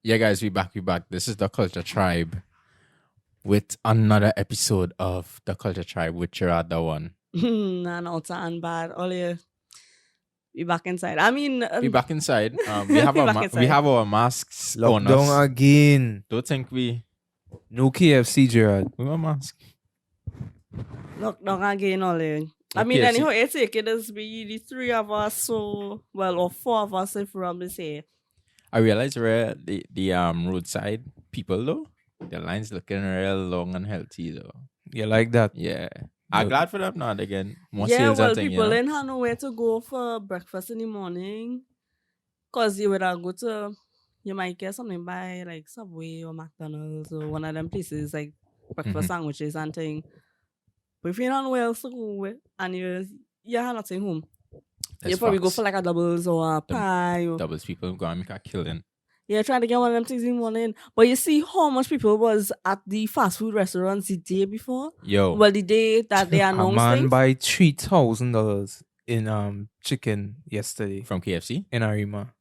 Yeah, guys, we back. This is the Culture Tribe with another episode of the Culture Tribe with your other one. Nah, no, and bad. All you, we back inside. I mean, We back inside. We have we have our masks on Lockdown us. again. Don't think we No KFC, Gerard. we wear mask. lockdown again, all you. I mean, Okay, anyhow, it's like it is be the three of us, or four of us, if we say. I realize where the roadside people though, their lines looking real long and healthy though. You like that? Yeah. I'm glad for them now again. More Yeah, sales well, and thing, people you know? didn't have nowhere to go for breakfast in the morning. Because you would go to, you might get something by like Subway or McDonald's or one of them places like breakfast sandwiches and thing. But if you're not nowhere else to go with and you have nothing home, That's you probably go facts. for like a doubles or a pie. Or, Doubles people go and make a killing. yeah, trying to get one of them things in the morning. But you see how much people was at the fast food restaurants the day before? Yo. Well, the day that they A announced man things. buy $3,000 in chicken yesterday From KFC? in Arima.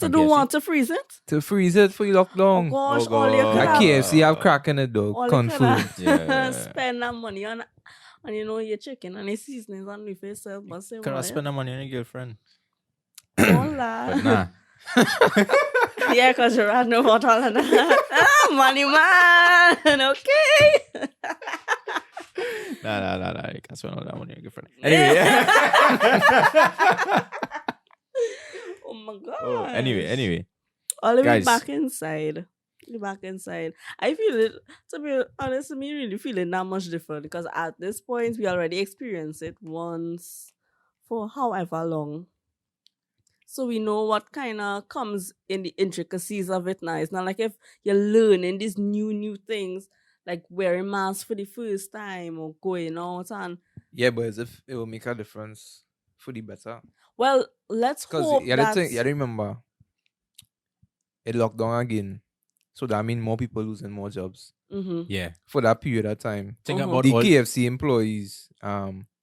To From do KFC? want to freeze it? To freeze it for you Oh lockdown. gosh, Oh, all you God. could At have, KFC have crack in the dog. all you Con could food. have Yeah. spend that money on and you know your chicken and the seasonings on the face self, but say Could I what? spend the money on your girlfriend? Hola. But nah. Yeah, because you know about all of that. Money man, okay. Nah. You can't spend all that money on your girlfriend. Anyway, Oh my god. Oh, anyway. All of Guys. it back inside. Back inside. I feel it, to be honest, me really feeling that much different because at this point we already experienced it once for however long. So we know what kind of comes in the intricacies of it now. It's not like if you're learning these new things, like wearing masks for the first time or going out and Yeah, but as if it will make a difference for the better. well, let's Because hope you that remember, it locked down again. So that means more people losing more jobs Mhm. Yeah. for that period of time. Think Uh-huh. about The all KFC employees,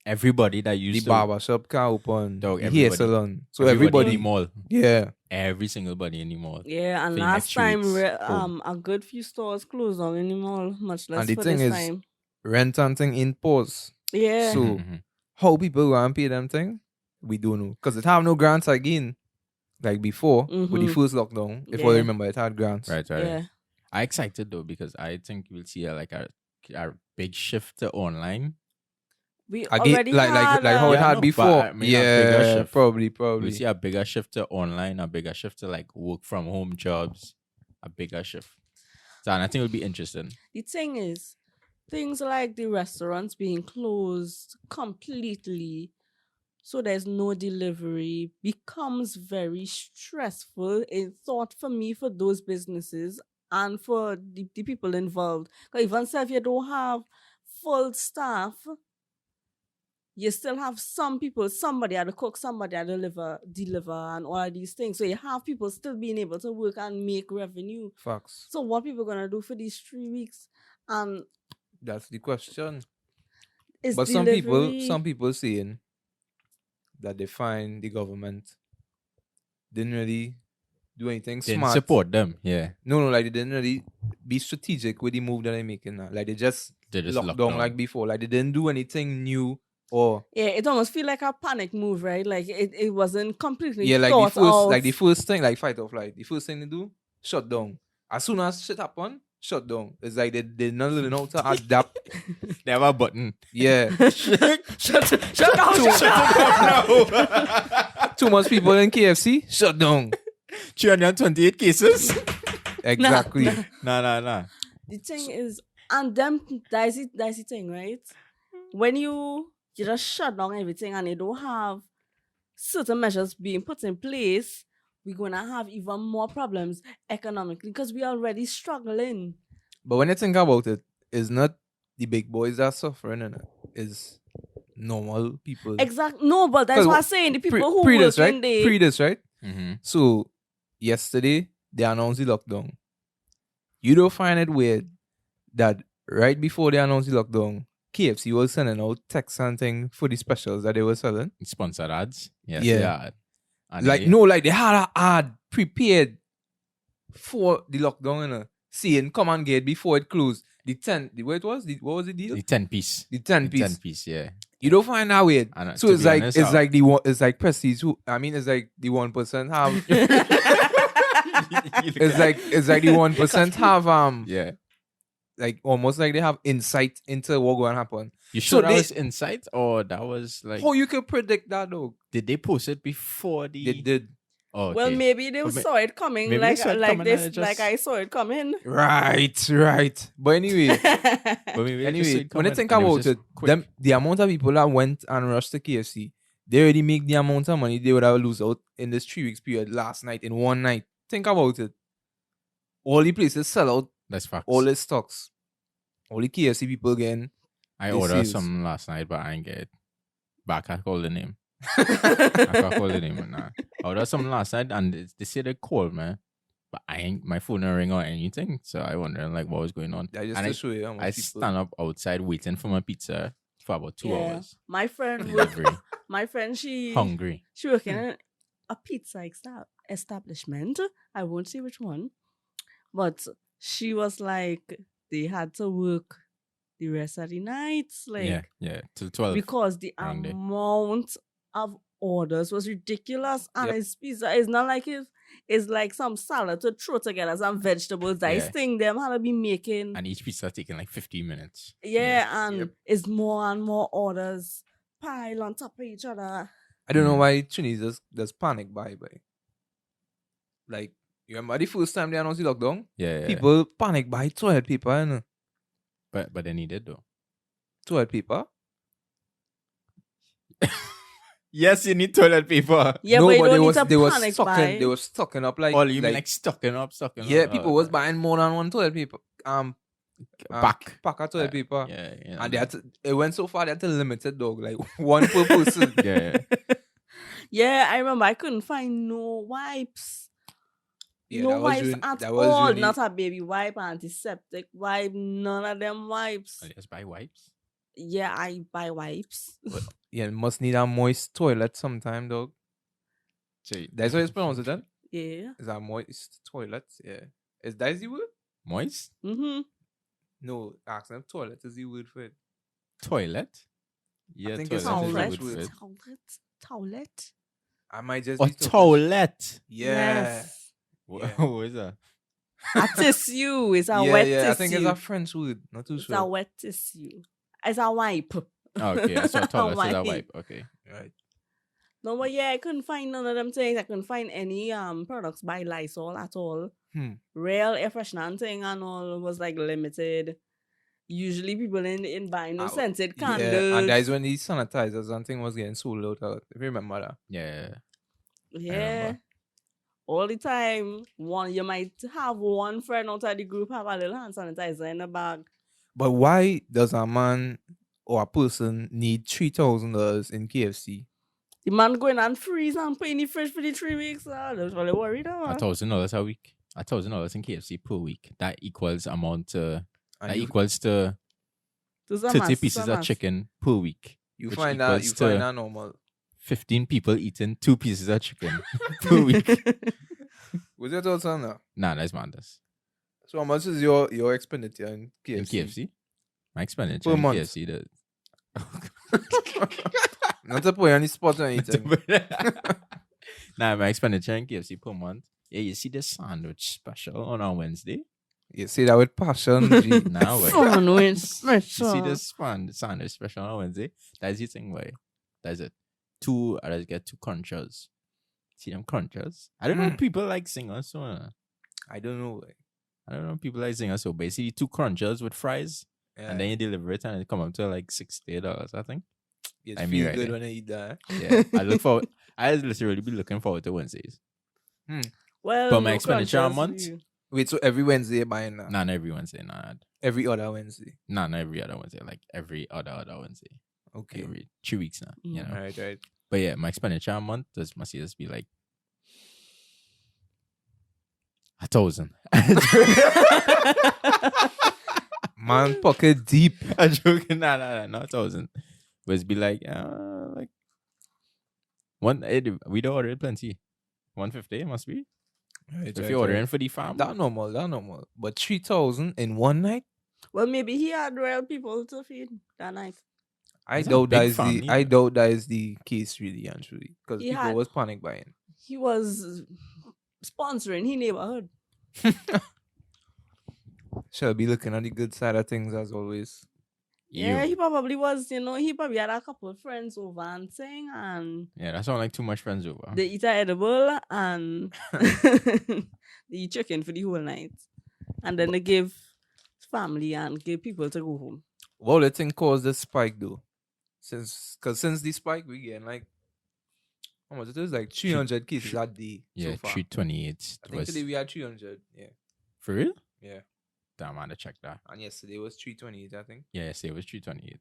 everybody that the used to barbershop can open, Dog, the hair everybody. salon. So everybody in everybody, the mall. yeah. Every single body in the mall. Yeah, and for the last next 2 time weeks, home. a good few stores closed down in the mall, much less And the for thing this is, time. rent and thing in pause. Yeah. So Mhm. how people want to pay them thing, we don't know. Because it have no grants again, like before, with the Mhm. first lockdown. If I Yeah. remember, it had grants. Right. Yeah. I'm excited though because I think we'll see a big shift to online. We Again, already like had how it Yeah, had no, before. but I mean, a bigger Yeah, shift. probably. We'll see a bigger shift to online, a bigger shift to like work from home jobs, a bigger shift. So and I think it'll be interesting. the thing is, things like the restaurants being closed completely, so there's no delivery, becomes very stressful in thought for me, for those businesses and for the people involved. Because even if you don't have full staff, you still have some people, somebody at the cook, somebody at deliver and all of these things. So you have people still being able to work and make revenue. Facts. So what people gonna do for these 3 weeks? And That's the question. is But delivery... some people saying that they find the government didn't really do anything Didn't smart. support them. Yeah. No, like they didn't really be strategic with the move that they're making now. Like they just They just locked locked down down. like before. Like they didn't do anything new or Yeah, it almost feel like a panic move, right? Like it wasn't completely like thought out. the first thing, like fight or flight. The first thing they do, shut down. As soon as shit happen, shut down. It's like they not really know how to adapt. They have a button. Yeah. Shut down. Too much people in KFC, shut down. 328 cases. Exactly. Nah. The thing is, and them that's the thing, right? When you just shut down everything and you don't have certain measures being put in place, we're gonna have even more problems economically because we're already struggling. But when you think about it, it's not the big boys that are suffering, and it's normal people. Exactly. No, but that's 'Cause what I'm saying. The people who pre work this, right? in the... Pre this, right? Mm-hmm. So yesterday they announced the lockdown. You don't find it weird that right before they announced the lockdown, KFC was sending out text and thing for the specials that they were selling? Sponsored ads. Yes, Yeah. they are. And Like they had an ad prepared for the lockdown, saying come and get it before it closed. The 10, what was the deal? The 10-piece. The 10 The piece. 10-piece, yeah. You don't find that weird. And, So to it's be like honest, it's like the one, it's like prestige. It's like the 1% have. It's like the 1% have yeah. like almost like they have insight into what going to happen. You So sure that they- was insight or that was like? How you can predict that though? Did they post it before the? They did. Oh, okay. Well, maybe they But saw it coming, maybe they like saw it like coming this, and it just- like I saw it coming. Right. But anyway, But maybe they just saw it when I coming think and was about just it, quick. the amount of people that went and rushed to KFC, they already make the amount of money they would have lose out in this 3 weeks period last night in one night. Think about it. All the places sell out That's facts. all the stocks. All the KFC people getting. I the ordered sales. some last night, but I ain't get it. But I can't call the name. I can't call the name. Nah. I ordered some last night and they say they called, man. But I ain't, my phone don't ring or anything. So I wondering like what was going on. That just And to show you how much I people. stand up outside waiting for my pizza for about 2 hours. My friend, work, Delivery. my friend, she Hungry. working in a pizza establishment. I won't say which one, but she was like they had to work the rest of the night, like Yeah. Till 12. because the around there. amount of orders was ridiculous, and Yep. it's pizza. It's not like it's like some salad to throw together, some vegetables. That Yeah. thing them had to be making. And each pizza taking like 15 minutes. And Yep. it's more and more orders pile on top of each other. I don't know why Chinese just panic buy. Like, you remember the first time they announced the lockdown? Yeah. People panic buy toilet paper, But they need it though. Toilet paper? Yes, you need toilet paper. Yeah, No, but you but don't need to they was panic stocking, buy. they were stocking up like. Oh, you mean like stocking up? Yeah, people was buying more than one toilet paper. Pack. Pack of toilet paper. Yeah. And they had to, it went so far they had to limit it, dog. Like one per person. Yeah. Yeah, I remember I couldn't find no wipes. Yeah, No that was wipes really- at that was all. really- Not a baby wipe, antiseptic wipe, none of them wipes. Just buy wipes. Yeah, I buy wipes. Yeah, must need a moist toilet sometime, dog. So, That's how it's pronounced, then? Yeah. Is a moist toilet? Yeah. Is that the word? moist Mm-hmm. No, ask them toilet is the word for it. toilet. Yeah, think it's toilet is a Towelette. French good word. fit. Towelette. I might just Oh, be talking- toilet. Yeah. Yes. Yeah. What is that? A tissue. It's a Yeah, wet yeah. tissue. I think it's a French word. Not too It's sure. a wet tissue. It's a wipe. Oh, okay, so toilet is a Wipe. wipe. Okay. Right. No, but yeah, I couldn't find none of them things. I couldn't find any products by Lysol at all. Real air freshener thing and all was like limited. Usually people in buying no scented candles. Yeah, and that's when these sanitizers and thing was getting sold out. If you remember that. Yeah. Yeah. remember. All the time. You might have one friend outside the group have a little hand sanitizer in the bag. But why does a man or a person need $3,000 in KFC? The man going and freeze and put in the fridge for the 3 weeks. I was really worried. $1,000 a week. $1,000 in KFC per week. That equals amount to And that you, equals to 30 pieces of chicken per week. you which find that equals to normal. 15 people eating 2 pieces of chicken per week. Was your thoughts on that? Nah, that's madness. So how much is your expenditure in KFC? In KFC, my expenditure Per in month. KFC the Not to put you on the spot or anything. Nah, my expenditure in KFC per month. Yeah, you see the sandwich special on our Wednesday. You say that with passion, G. Now, wait. Sandwich You special. see this sandwich special on Wednesday? That's the thing, why? That's it. I just get 2 crunchers. See them crunchers? I don't know if people like singers, so I don't know. Like, I don't know if people like singers, so basically 2 crunchers with fries, yeah. and then you deliver it, and it come up to like $60, I think. you I feel mean, right good there. when I eat that. Yeah, I literally be looking forward to Wednesdays. Well, But my no expenditure a crunchers month? for you. Wait, so every Wednesday you're buying that? Not every Wednesday, Every other Wednesday. not every other Wednesday, like every other Wednesday. Okay. Every 2 weeks now, you know. Right. But yeah, my expenditure a month must just be like 1,000. Man, pocket deep. I'm joking. Nah, not 1,000. But it's be like one. We don't order plenty. 150 must be. Right, If you're ordering for the farm, that normal. But 3,000 in one night? Well, maybe he had real people to feed that night. I It's a doubt big that is the family, I yeah. doubt that is the case really and truly. Because He people had- was panic buying. He was sponsoring his neighborhood. Shall be looking at the good side of things as always. Yeah, you. he probably was, he probably had a couple of friends over and thing, and Yeah, that sounds like too much friends over. they eat a edible and they eat chicken for the whole night. And then they give family and give people to go home. What the thing caused the spike though? Since the spike we getting like how much it is like 300 cases a day Yeah, so far. 328. I think today we had 300. Yeah. For real? Yeah. Damn, I had to check that. And yesterday was 328, I think. Yeah, yesterday was 328.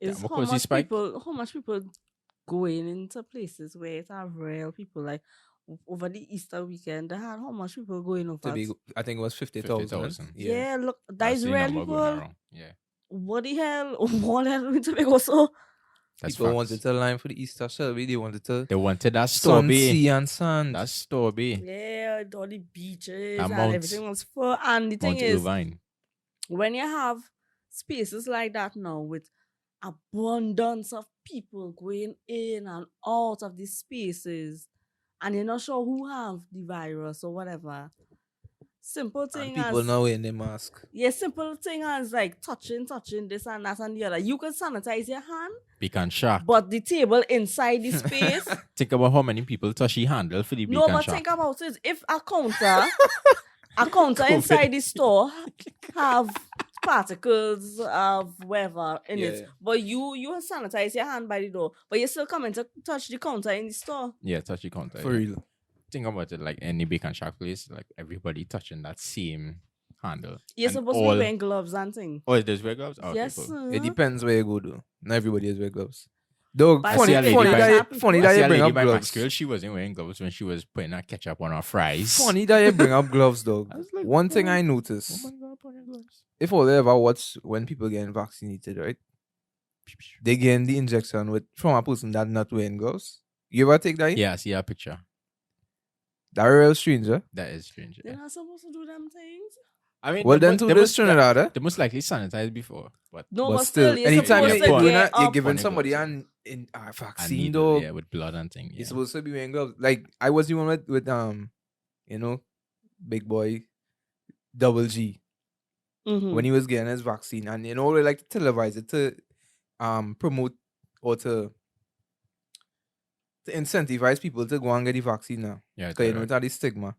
Is what how caused the much spike? people going into places where it have real people like over the Easter weekend. They had how much people going over? I think it was 50,000. 50,000. Yeah, look, that That's is the real number people. going around. Yeah. What the hell? What the hell in Tobago? So That's People facts. wanted to line for the Easter Shelby. They wanted to They wanted that sun, Storby. sea, and sand. That's Storby. yeah, all the beaches And and Mount- everything was full. And the thing Mount is, Irvine. when you have spaces like that now with abundance of people going in and out of these spaces, and you're not sure who have the virus or whatever. Simple And thing people as now wearing their mask. yeah, simple thing as like touching this and that and the other. You can sanitize your hand, Beacon Shark. but the table inside the space. Think about how many people touch the handle for the No, Beacon but Shark. think about it. If a counter inside the store have particles of whatever in Yeah. it, but you sanitize your hand by the door, but you still coming to touch the counter in the store. Yeah, touch the counter. For yeah. real. Think about it like any Beacon Shark place, like everybody touching that same handle. You're And supposed to all- be wearing gloves and things. Oh, there's wear gloves? Oh, okay, Yes, cool. sir. It depends where you go though. Not everybody has wear gloves. Though But I funny, see a lady funny by- that you, funny I that see you a bring lady up by my gloves. school, she wasn't wearing gloves when she was putting her ketchup on her fries. Funny that you bring up gloves, dog. I was like, One thing woman- I noticed, woman, go put on your gloves. if all ever watch when people getting vaccinated, right? They getting the injection from a person that not wearing gloves. You ever take that? Yeah, I see a picture. That real stranger. That is strange. They're Yeah. not supposed to do them things. I mean, Well, they then mu- to they this must- Trinidad, eh? They most likely sanitized before, but No, But but still, still, you're anytime supposed to you're get you're up. giving on somebody gloves. a a vaccine, needle, dog. yeah, with blood and thing. Yeah. You're supposed to be wearing gloves. Like I was the one with big boy, Double G, Mhm. when he was getting his vaccine, and they like to televise it to promote or to incentivize people to go and get the vaccine now. Yeah, Because right. it had the stigma.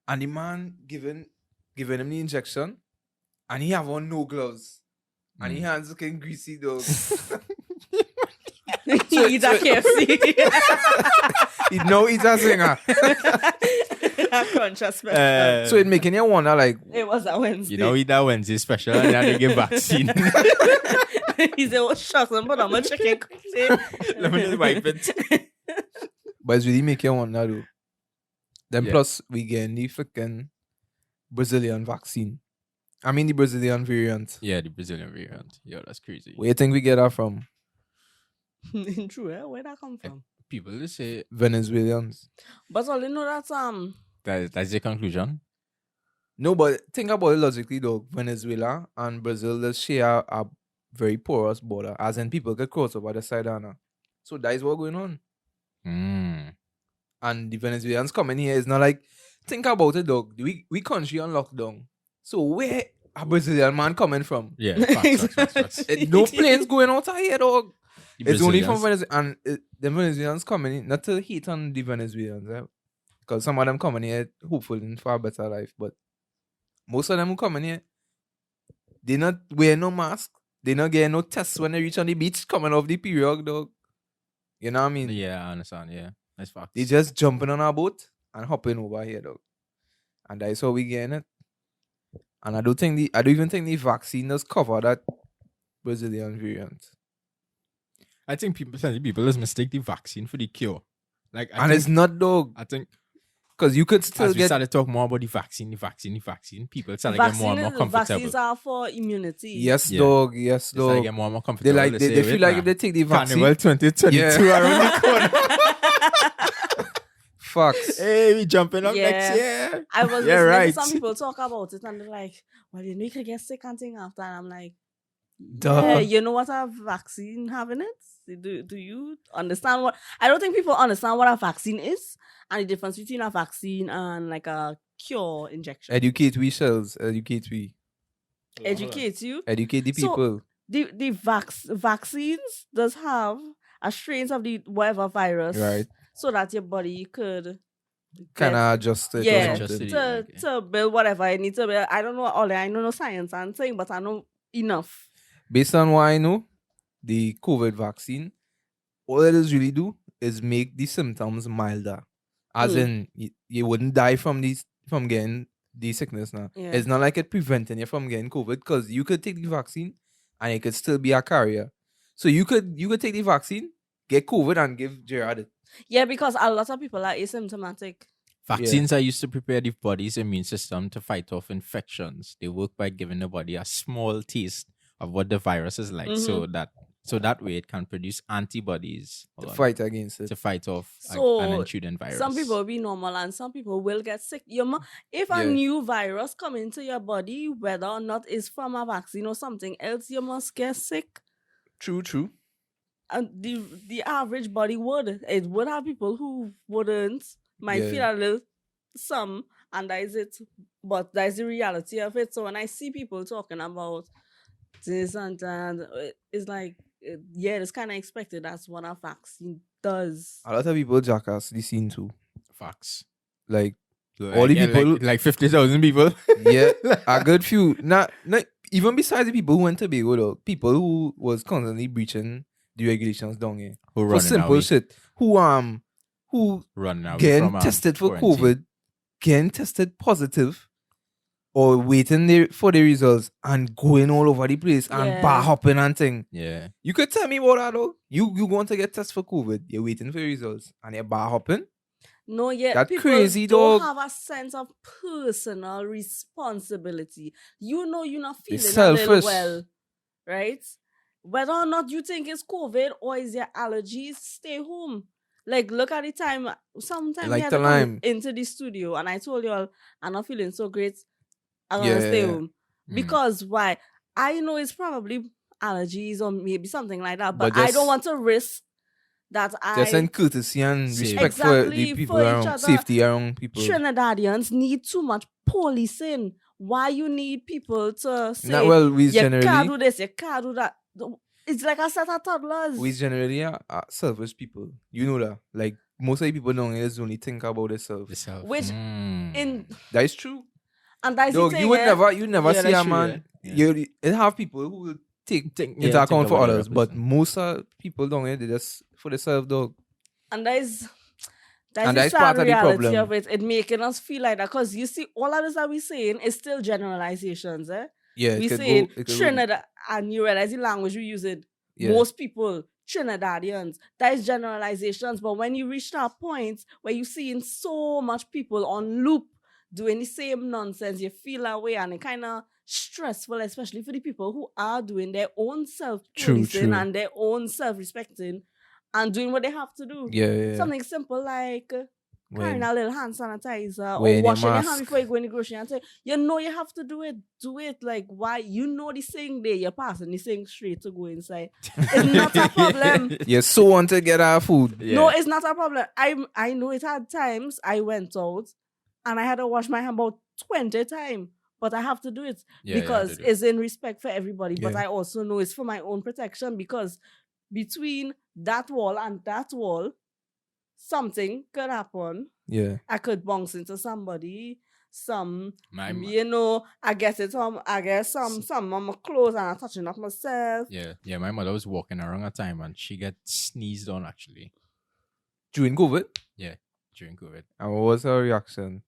And the man giving him the injection, and he have on no gloves. And his hands looking greasy, dog. He eat a KFC. He know he's a singer. A conscious special. So it making you wonder, like, It was a Wednesday. You know, eat that Wednesday special and now they give vaccine. He said, "What shucks? I'm put on my chicken quickly." Let me just wipe it. but it's really making you wonder, though. Then Yeah. plus, we getting the freaking Brazilian vaccine. I mean, the Brazilian variant. Yeah, the Brazilian variant. Yo, that's crazy. Where you think we get that from? True, eh? Where that come from? People they say Venezuelans. But all you know that that's the conclusion. No, but think about it logically, though. Venezuela and Brazil, they share a very porous border, as in people get cross over the side. So that is what's going on. And the Venezuelans coming here is not like, think about it, dog. We country on lockdown. So where a Brazilian man coming from? Yeah, facts. No planes going out of here, dog. The It's only from Brazilians- Venezuela. And the Venezuelans coming in, not to hate on the Venezuelans, because some of them coming here hopeful for a better life. But most of them who coming here, they not wear no mask. They not get no tests when they reach on the beach coming off the period, dog. You know what I mean? Yeah, I understand. Yeah, that's facts. They just jumping on our boat and hopping over here, dog. And that's how we getting it. And I don't even think the vaccine does cover that Brazilian variant. I think people just mistake the vaccine for the cure. Like, And it's not, dog. I think Because you could still as we get started talking more about the vaccine, people started getting more and more comfortable. vaccines are for immunity. yes, Yeah. dog. Yes, They started dog. getting more and more They comfortable. like they say, feel like "Wait, if they take the vaccine, Carnival 2022 Yeah. around the corner. Facts. Hey, we jumping up Yeah. next year. I was Yeah, listening right. to some people talk about it and they're like, well, you know, you could get sick and thing after. And I'm like, Duh. yeah, you know what a vaccine having it? Do you understand what? I don't think people understand what a vaccine is and the difference between a vaccine and like a cure injection. Educate we shells. Educate we. Educate you. Educate the So, people. The vaccines does have a strains of the whatever virus, Right. so that your body could Kind get- of adjust it yeah, or Adjust something. it. to Okay. to build whatever I need to build. I don't know all that. I know no science and thing, but I know enough. Based on what I know, the COVID vaccine, all it is really do is make the symptoms milder. As in, you wouldn't die from getting the sickness now. Yeah. It's not like it preventing you from getting COVID because you could take the vaccine and it could still be a carrier. So you could take the vaccine, get COVID, and give Gerard it. Yeah, because a lot of people are asymptomatic. Vaccines are used to prepare the body's immune system to fight off infections. They work by giving the body a small taste of what the virus is like, so that way it can produce antibodies To fight against it. to fight off So, an intruding virus. Some people will be normal and some people will get sick. If a Yeah. new virus come into your body, whether or not it's from a vaccine or something else, you must get sick. True. And the average body would. It would have people who wouldn't, might Yeah. feel a little some, and that is it. But that's the reality of it. So when I see people talking about this and that, it's like, yeah, it's kind of expected. That's what a vaccine does. A lot of people jackass the scene too. Facts. Like, Like, all the yeah, people- like 50,000 people. yeah, a good few. Not even besides the people who went to Tobago, though, people who was constantly breaching the regulations down here Who for running simple away, shit. Who running away getting from tested for quarantine. COVID, getting tested positive, or waiting for the results and going all over the place and Yeah. bar hopping and thing. Yeah. You could tell me about that though. You going to get tested for COVID, you're waiting for the results and you're bar hopping. No, yeah, That people crazy don't dog. have a sense of personal responsibility. You're not They feeling a little selfish. well, right? Whether or not you think it's COVID or is your allergies, stay home. Like, look at the time. Sometimes Like we had the to lime. come into the studio, and I told you all, I'm not feeling so great. I'm gonna Yeah, stay yeah. home because why? I know it's probably allergies or maybe something like that, but But I just- don't want to risk that. Just in courtesy and Save. respect for Exactly, the people for each around, other. safety around people. Trinidadians need too much policing. Why you need people to say Not well, we you can't generally, do this, you can't do that? It's like a set of toddlers. we generally are selfish people. You know that. Like most of the people down here just only think about themselves. Yourself. Which in That is true. and that's the Dog, thing. you would eh? never Yeah, see that's a true, man. yeah. You have people who will take Think into account for about the others, other but person. most people down here they just for themselves, dog. And that's And the that's sad part of the reality problem. of it. It making us feel like that because you see, all of this that we saying is still generalizations. Yeah, We it could saying go- it could go- Trinidad, and you realize the language we use it. Yeah. Most people, Trinidadians, that is generalizations. But when you reach that point where you're seeing so much people on loop doing the same nonsense, you feel that way, and it kind of stressful, especially for the people who are doing their own self-policing True. and their own self-respecting and doing what they have to do. Yeah. Something simple like carrying a little hand sanitizer wearing or your washing your hand mask. before you go in the grocery and say, you know you have to do it. Do it. Like, why? You know the saying there, you're passing the saying straight to go inside. It's not a problem. You so want to get our food. Yeah. No, it's not a problem. I know it had times I went out and I had to wash my hand about 20 times. But I have to do it Yeah, you have because to do it. it's in respect for everybody. But Yeah. I also know it's for my own protection because between that wall and that wall, something could happen. Yeah. I could bounce into somebody. My- I guess some of my clothes and I'm touching up myself. Yeah, my mother was walking around a time and she got sneezed on actually During COVID, during COVID. and what was her reaction?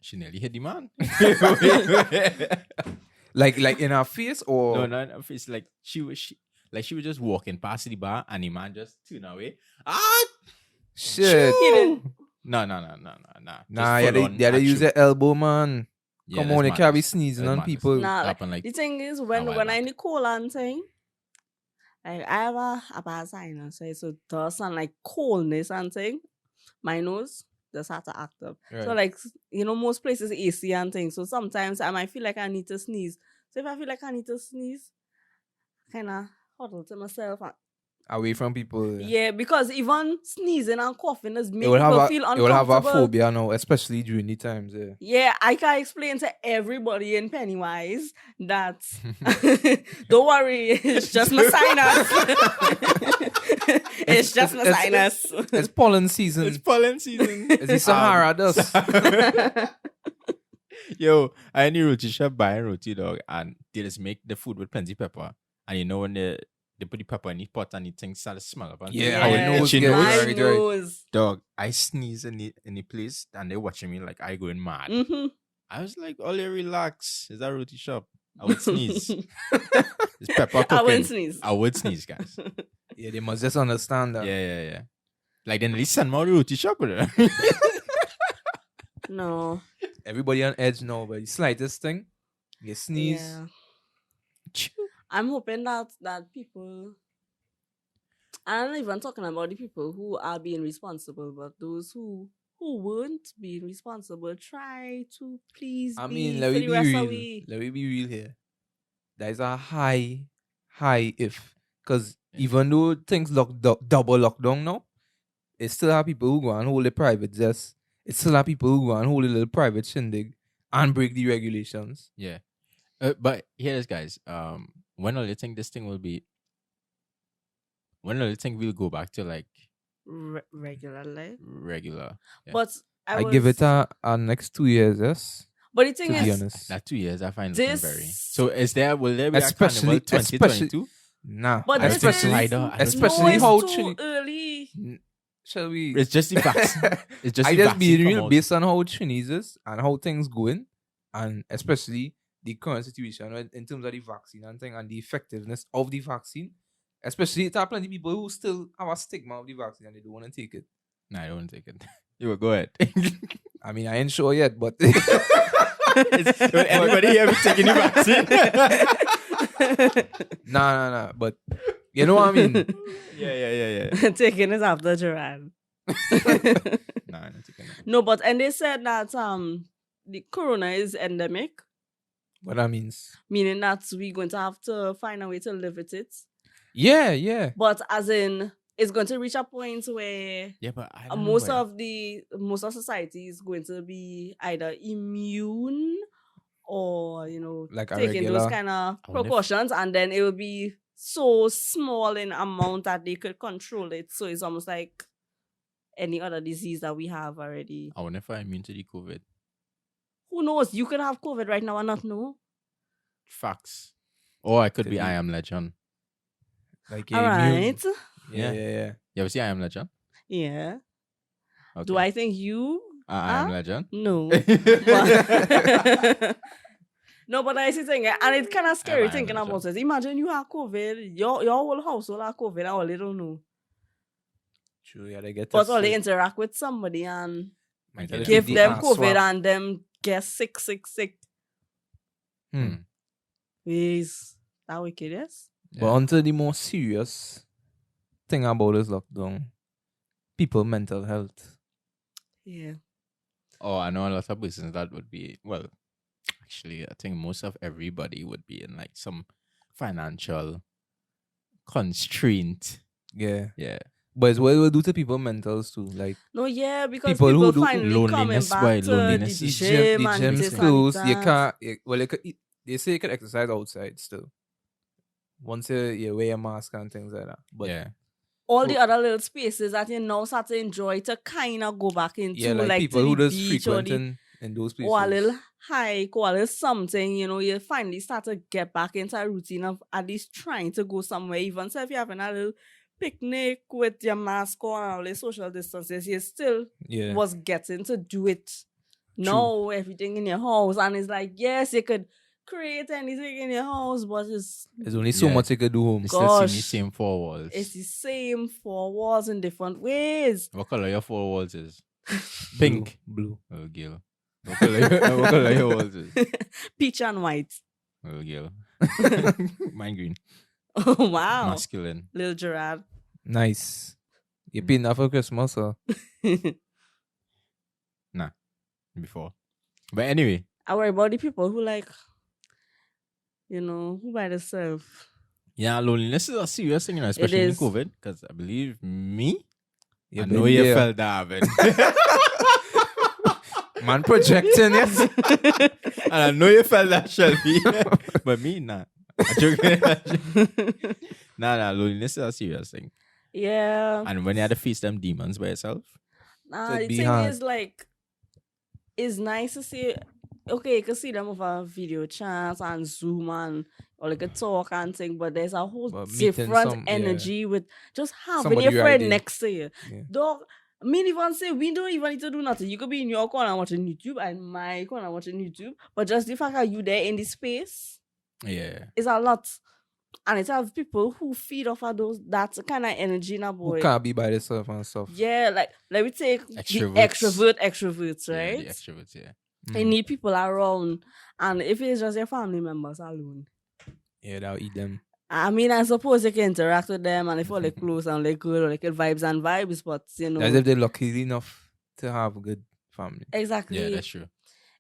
She nearly hit the man. Like in her face or No, it's like she was just walking past the bar and the man just turned away. shit? No. Nah, you had to use your elbow, man. Come on, you can't be sneezing on people. Nah, Happen like the thing is, a when while I back. in the cold and thing, like I have a bad sinus, so it does sound like coldness and thing. My nose, just have to act up. Right. So like, most places AC and things. So sometimes I might feel like I need to sneeze. So if I feel like I need to sneeze, kind of huddle to myself. Away from people. Yeah, because even sneezing and coughing is It making will have people a, feel it will have uncomfortable. a phobia now, especially during the times. Yeah. Yeah, I can explain to everybody in Pennywise that don't worry, it's just my sinus. It's just my sinus. It's pollen season. It's pollen season. It's the Sahara dust. Yo, I need roti shop buying roti dog, and they just make the food with plenty pepper. And when they put the pepper in the pot and the things start to smell up. And Yeah, how our it nose itchy get nose. right, right. Dog, I sneeze in the place and they're watching me like I going mad. Mm-hmm. I was like, Ollie, relax. Is that roti shop? I would sneeze. It's pepper cooking. I wouldn't sneeze. I would sneeze, guys. Yeah, they must just understand that. Yeah. Like then at least send more roti shop with it. No. Everybody on edge now, but the slightest thing, you sneeze. Yeah. I'm hoping that people, I'm not even talking about the people who are being responsible, but those who weren't being responsible, try to please I be mean, for let me the be rest real. of we. Let me be real here. There's a high if. Because even though things double lockdown now, it still have people who go and hold a private jets. It still have people who go and hold a little private shindig and break the regulations. Yeah. But here is, guys. When do you think this thing will be? When do you think we'll go back to like Regular life? regular? Yeah. But I give it a next 2 years, yes. But the thing To be is, honest. That 2 years, I find This- looking very. So will there be Especially- a carnival 2022? Nah. but I this think is slider, I don't especially no, how it's too Trini- early. Shall we? It's just the vaccine. It's just I the just vaccine be come real out. based on how Chinese is and how things going, and especially the current situation in terms of the vaccine and thing and the effectiveness of the vaccine. Especially, there are plenty of people who still have a stigma of the vaccine and they don't want to take it. Nah, I don't take it. You will go ahead. I mean, I ain't sure yet, but Will anybody here be taking the vaccine? nah. But you know what I mean? Yeah. Taking it after Gerard. Nah, I'm not taking it. No, but and they said that the corona is endemic, What that means? meaning that we're going to have to find a way to live with it. Yeah. But as in, it's going to reach a point where Yeah, but I don't know most why. of society is going to be either immune or Like a taking those regular. kind of I wonder if- precautions, and then it will be so small in amount that they could control it. So it's almost like any other disease that we have already. I wonder if I'm immune to the COVID. Who knows? You could have COVID right now and not know. Facts. Or I could Could be be. I Am Legend. Like All right. Yeah. You ever see I Am Legend? Yeah. Okay. Do I think you? I Am Legend? No. No, but I see thing, and it's kind of scary I'm thinking Legend. about it. Imagine you have COVID, your whole household have COVID, and all they don't know. True, yeah, they get But all they tested. interact with somebody and Might Give get give it. them Ah, COVID swab. and them get sick. Hmm. Is that wicked, yes? But onto the more serious thing about this lockdown, people mental health. Yeah. Oh, I know a lot of business that would be, well, actually, I think most of everybody would be in like some financial constraint. Yeah. Yeah. But it's what it will do to people mentals too. Like No, yeah, because People people, who do finally coming loneliness, back boy, to loneliness the is- gym the and gym's this and closed. You that. can't. They say you can exercise outside still. Once you wear a mask and things like that. But yeah. All the other little spaces that you now start to enjoy to kind of go back into, yeah, like people to who the just beach or frequent the in those places. or a little hike or a little something, you finally start to get back into a routine of at least trying to go somewhere. Even so if you're having a little picnic with your mask on and all the social distances, you still Yeah. was getting to do it. No, everything in your house. And it's like, yes, you could create anything in your house, but There's only so Yeah. much you could do home. It's still seeing the Gosh. same four walls. it's the same four walls in different ways. What color your four walls is? Pink. Blue. Oh, Gil. What color your walls is? Peach and white. Oh, Gil. Mine green. Oh, wow. Masculine. Little Gerard. Nice. You paying that for Christmas, huh? before. But anyway, I worry about the people who like, who by themselves. yeah, loneliness is a serious thing, especially in is. COVID. Because I believe me, You I been know you there. felt that, man. Man projecting, yes. And I know you felt that, Shelby. But me, nah. I'm joking. Nah, loneliness is a serious thing. Yeah. And when you had to face them demons by yourself, Nah, Could the be thing hard. is, like, it's nice to see. Okay, you can see them over video chats and Zoom and or like a talk and thing, but there's a whole But meeting different some- yeah. energy with just having Somebody your right friend there. next to you. Yeah. Dog, me even say we don't even need to do nothing. You could be in your corner watching YouTube and my corner watching YouTube, but just the fact that you there in the space yeah. is a lot. And it have people who feed off of that kind of energy now, boy. Who can't be by themselves and stuff. Yeah, like let me take Extroverts. extroverts, Yeah, right? the extroverts, yeah. You need people around, and if it's just your family members alone, Yeah, that'll eat them. I mean, I suppose you can interact with them, and if all like close and like good, or like vibes and vibes, but As if they're lucky enough to have a good family. exactly, Yeah, that's true.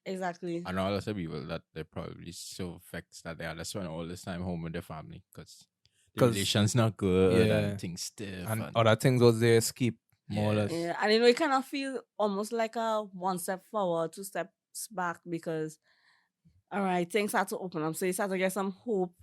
exactly. I know a lot of people that they're probably so vexed that they are just spending all this time home with their family because the 'Cause- relation's not good Yeah. and things stiff. And other things was there escape, more or Yeah. less. Yeah, and it kind of feel almost like a one step forward, two steps back because, all right, things had to open up, so you start to get some hope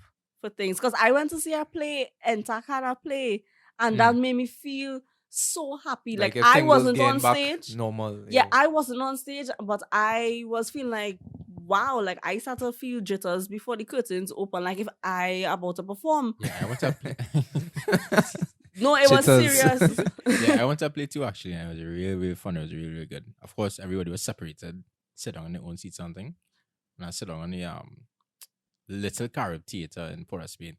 for things. Because I went to see her play, Entakada play, and that made me feel so happy. Like if I things was wasn't on getting back stage. normal. Yeah, I wasn't on stage, but I was feeling like, wow, like I started to feel jitters before the curtains open, like if I about to perform. Yeah, I went to play. No, it was Jitters. serious. Yeah, I went to play too actually, and it was really, really fun. It was really, really good. Of course, everybody was separated, sit down on their own seats, something. And I sit down on the little Carib theater in Port of Spain.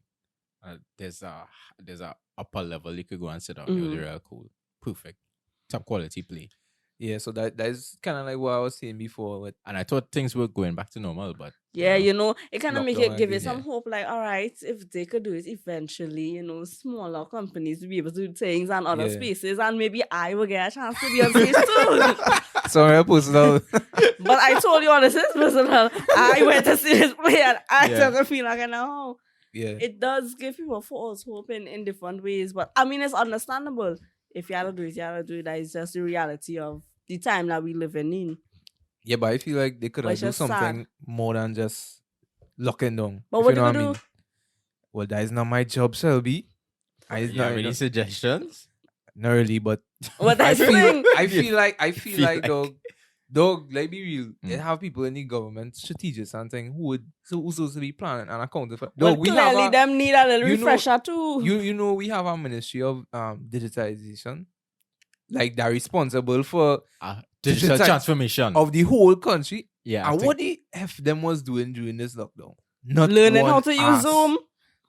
There's a upper level you could go and sit down. It was real cool, perfect, top quality play. Yeah, so that's kind of like what I was saying before. With And I thought things were going back to normal, but Yeah, it kind of make Lockdown it give it again, some yeah. hope. Like, all right, if they could do it eventually, smaller companies will be able to do things and other Yeah. spaces, and maybe I will get a chance to be on stage too. sorry, personal. But I told you all this is personal. I went to see this play and I Yeah. started feel like, now Yeah, it does give people false hope in different ways. But I mean, it's understandable. If you have to do it, you have to do it. That is just the reality of the time that we living in. yeah, but I feel like they could But have it's do just something sad. more than just locking down. But if what you do know we what I do? mean? Well, that is not my job, Selby. you have any suggestions? Not really, but What I that's the feel, thing. I feel like, like- dog, like be real. They Mm. have people in the government, strategists and thing who's supposed to be planning and accounting for. Well, Dog, we have clearly them need a little you know- refresher too. we have a ministry of digitization, like they're responsible for Digital Digital- transformation. of the whole country. Yeah, I And think what the F them was doing during this lockdown? Not Learning one how to use ass. Zoom.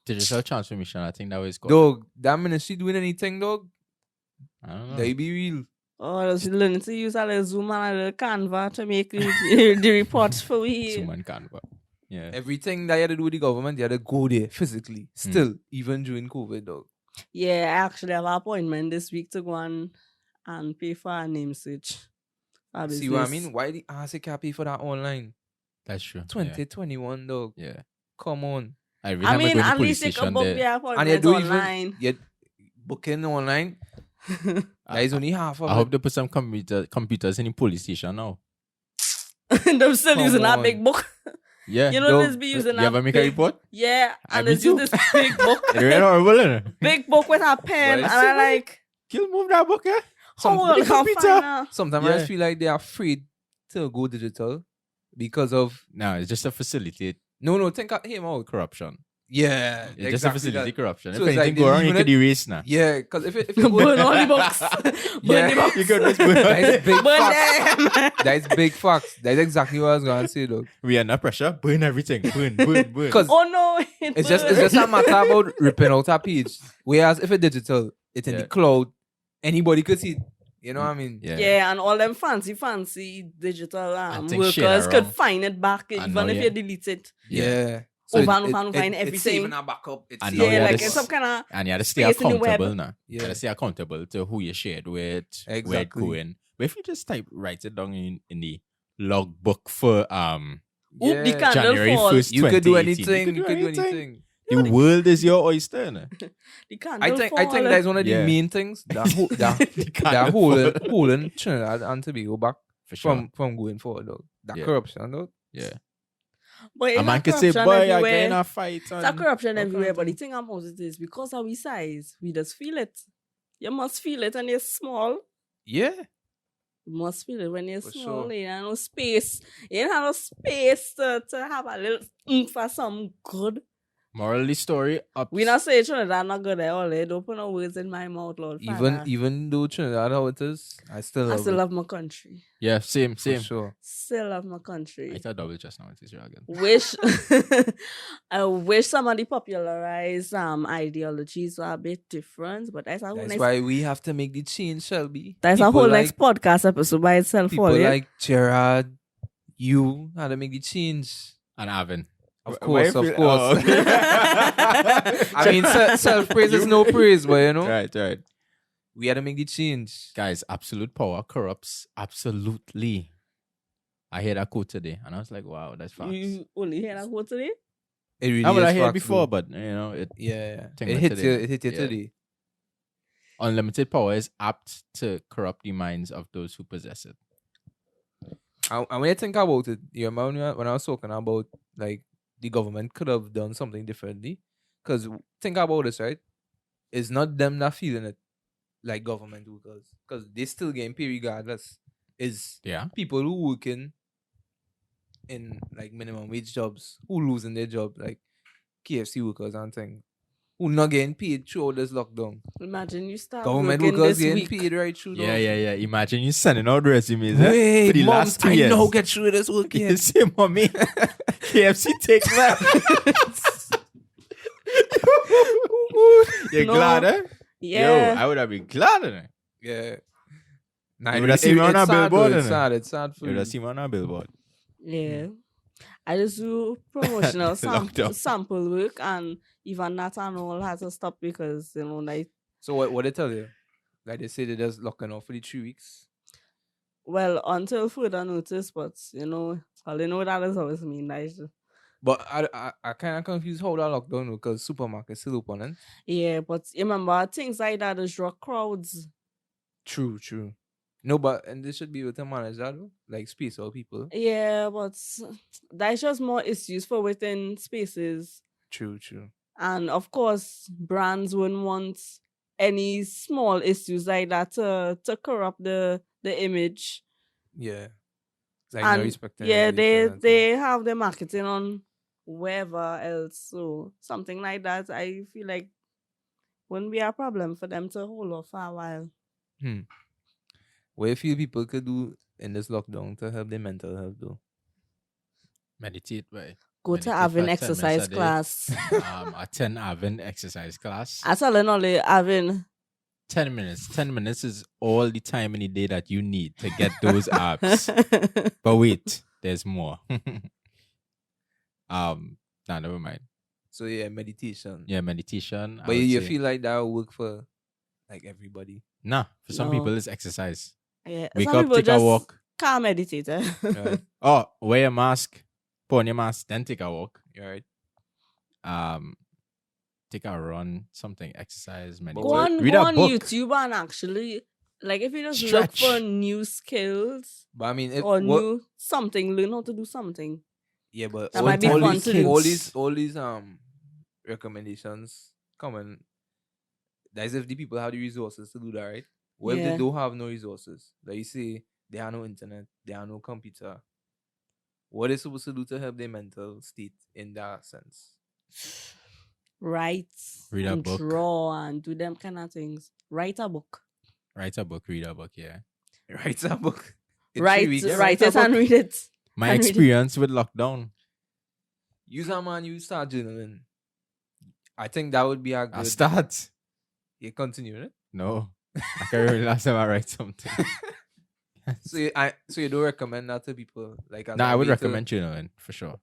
digital transformation. I think that was called. Dog, that ministry doing anything, dog? I don't know. They be real. Oh, just learning to use a little Zoom and a little Canva to make the reports for we. Zoom and Canva. Yeah. Everything that you had to do with the government, you had to go there physically. Still, even during COVID, dog. Yeah, I actually have an appointment this week to go and pay for a name switch. for See what I business. mean? Why the ass you can't pay for that online? That's true. 2021, dog. Yeah. Come on. Every I time mean, I go to the at police least they station can book there, the And you appointment don't online. even yet booking online. That is only half of I it. hope they put some computers in the police station now. They're still Come using that on. big book. Yeah. You know, Dog, this be using you that ever make a big, report? yeah, I and me it's use too. this big book, It's really horrible, isn't it? big book with a pen, But and I like, Kill move that book, eh? how with will the come computer. find her? Sometimes I Yeah. just feel like they're afraid to go digital because of No, it's just a facilitate no. Think of him out. corruption. Yeah, It's just a facility corruption. So If it's like anything they go wrong, you leaving could it- erase now. Yeah, because if you go, Burn all the books. Burn the books. You could just burn that is big Burn facts. them. That is big facts. That's exactly what I was gonna say, though. We are under pressure. Burn everything. Burn, burn, burn. 'Cause Oh no, It's just a matter about ripping out a page. Whereas if it's digital, it's in Yeah. the cloud. Anybody could see it. You know what I mean? yeah, and all them fancy digital And things share workers could around. find it back And even now, if yeah. you delete it. Yeah. Over and over and find It's everything. saving a backup. It's And saving now Yeah, you like have it's this- some kind of And you have to stay space in the web. accountable now. You Yeah. have to stay accountable to who you shared with, where it Exactly. going. But if you just write it down in the logbook for Oop, the Yeah. candle January fall. 1st, You could do 2018. anything. You could do anything. The world is your oyster, innit? The candle I fall. think that's one of the Yeah. main things that The that candle holding Trinidad and Tobago back For sure. from going forward, though. That Yeah. corruption, though. Yeah. But A it's man not can say, corruption boy, I everywhere. get in a fight. It's a corruption all everywhere, kinds but the of- thing about it is because of we size, we just feel it. You must feel it when you're small. Yeah. You must feel it when you're For small. sure. You have no space. You don't have no space to have a little for some good. Moral of the story, up. We not say Trinidad not good at all. Don't put no words in my mouth, Lord Father. Even though Trinidad how it is, I still I love still it. love my country. Yeah, same. For sure. Still love my I country. thought double just now. It's again. Wish I wish some of the popularized ideologies were a bit different, but that's a whole That's next why we have to make the change, Shelby. that's a People whole like, next podcast episode by itself. People all, yeah? like Gerard, you had to make the change. And Avin. Of Why course, you of feel- course. oh, okay. I mean, self-praise is no praise, but you know, Right. we had to make the change. Guys, absolute power corrupts absolutely. I heard that quote today, and I was like, wow, that's facts. You only hear that quote today? It really I would is have heard facts, before, though. but you know, Yeah. Thing It with hits today. you. It hit you Yeah. today. unlimited power is apt to corrupt the minds of those who possess it. And when you think about it, you remember when I was talking about like the government could have done something differently? Because think about this, right? It's not them that feeling it like government workers, because they still getting paid regardless. Is Yeah. people who working in like minimum wage jobs who losing their job, like KFC workers and things, who not getting paid through all this lockdown. Imagine you start Government working workers this getting week. paid right through. Yeah. Imagine you sending out resumes Wait, for the mom, last 2 I years. know get through this work You yet. say, mommy, KFC take that. You're No. glad, eh? Yeah. Yo, I would have been glad, eh? Yeah. Nah, You would have seen me on a it's sad, billboard, though, It's innit? sad. It's sad for You would you. have seen me on a billboard. Yeah. I just do promotional Lockdown. sample work, and even that and all had to stop because, like, So what they tell you? Like they say they just locking off for the 3 weeks. well, until further notice, but, all you know that is always mean. But I kind of confused how that lockdown because supermarkets still open. Eh? Yeah, but remember, things like that just draw crowds. True. No, but and they should be able to manage that, though. Like space or people. Yeah, but that's just more issues for within spaces. True. And of course, brands wouldn't want any small issues like that to corrupt the image. Yeah. Like And no respecting. yeah, religion and they have their marketing on wherever else. So something like that, I feel like wouldn't be a problem for them to hold off for a while. things. What you feel people could do in this lockdown to help their mental health, though? Meditate, right? Go to Meditate having for 10 minutes exercise a day. class. Attend Avin exercise class. I tell you only having 10 minutes. 10 minutes is all the time in the day that you need to get those abs. But wait, there's more. Nah, never mind. So yeah, meditation. Yeah, meditation. I But would you say- feel like that will work for like everybody. Nah, for some No. people it's exercise. yeah, Wake some up, people take a just walk. can't meditate. Right. Oh, wear a mask, put on your mask, then take a walk. You're right. Take a run, something, exercise, meditate. Go on, Read go a on book. YouTube and actually, like, if you just Stretch. look for new skills But I mean, if or what, new something, learn how to do something. yeah, but That might be fun to do. all these recommendations come in. That's if the people have the resources to do that, right? What if Yeah. they don't have no resources? Like you say, they have no internet, they have no computer. What are they supposed to do to help their mental state in that sense? Write Read a and book. draw and do them kind of things. Write a book. Write a book, read a book, yeah. Write a book. In 3 Write weeks. it a and book. read it. My And read it. experience with lockdown. Use a man, you start journaling. I think that would be a I good. start. You continue, right? No. I can't remember last time I write something. So you don't recommend that to people? Like, as Nah, a I would way to- recommend journaling for sure.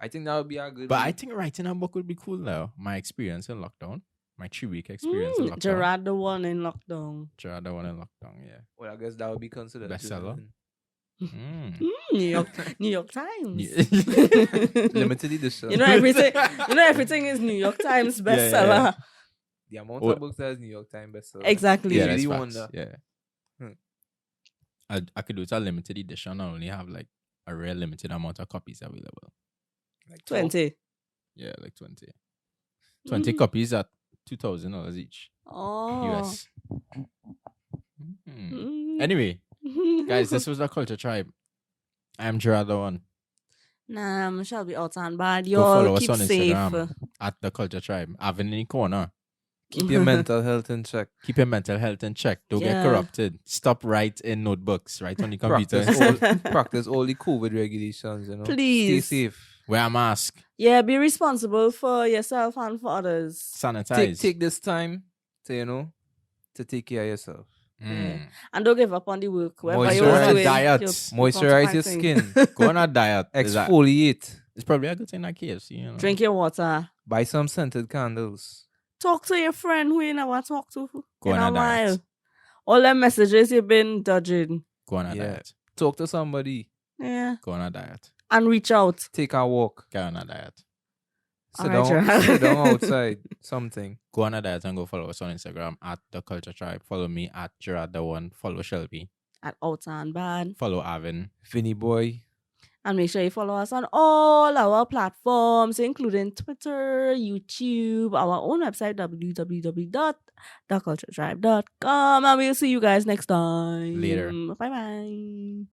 I think that would be a good. But way. I think writing a book would be cool now. My experience in lockdown. My 3-week experience in lockdown. Gerard the one in lockdown. Gerard, the one in lockdown, yeah. Well, I guess that would be considered Bestseller. journaling. New York Times. Limited edition. You know everything is New York Times bestseller. The amount of books that is New York Times bestseller. Exactly. Yeah, Really that's wonder. facts. Yeah. I could do it a limited edition. I only have like a real limited amount of copies available. Like 20. Yeah, like 20. 20 copies at $2,000 each. Oh. US. Anyway, guys, this was the Culture Tribe. I'm Gerard the One. Nah, I'm Shelby out and bad. Go follow Y'all us keep on safe. Instagram at the Culture Tribe. Having any corner. Keep your mental health in check. Keep your mental health in check. Don't get Yeah. corrupted. Stop writing notebooks. Write on your computer. Practice all the COVID regulations, you know. Please. Stay safe. Wear a mask. Yeah, be responsible for yourself and for others. Sanitize. Take this time to, to take care of yourself. And don't give up on the work. Whatever Moisturize you're doing, diet. Moisturize your skin. Go on a diet. Exfoliate. It's probably a good thing like KFC, you know. Drink your water. Buy some scented candles. Talk to your friend who you never talk to Go in on a a diet. while. All them messages you've been dodging. Go on a Yeah. diet. Talk to somebody. Yeah. Go on a diet. And reach out. Take a walk. Go on a diet. Sit Alright, down, Gerard. sit down outside. Something. Go on a diet and go follow us on Instagram at The Culture Tribe. Follow me at Gerard the One. Follow Shelby. At Out and Bad. Follow Avin. Vinny boy. And make sure you follow us on all our platforms, including Twitter, YouTube, our own website, www.theculturetribe.com. And we'll see you guys next time. Later. Bye-bye.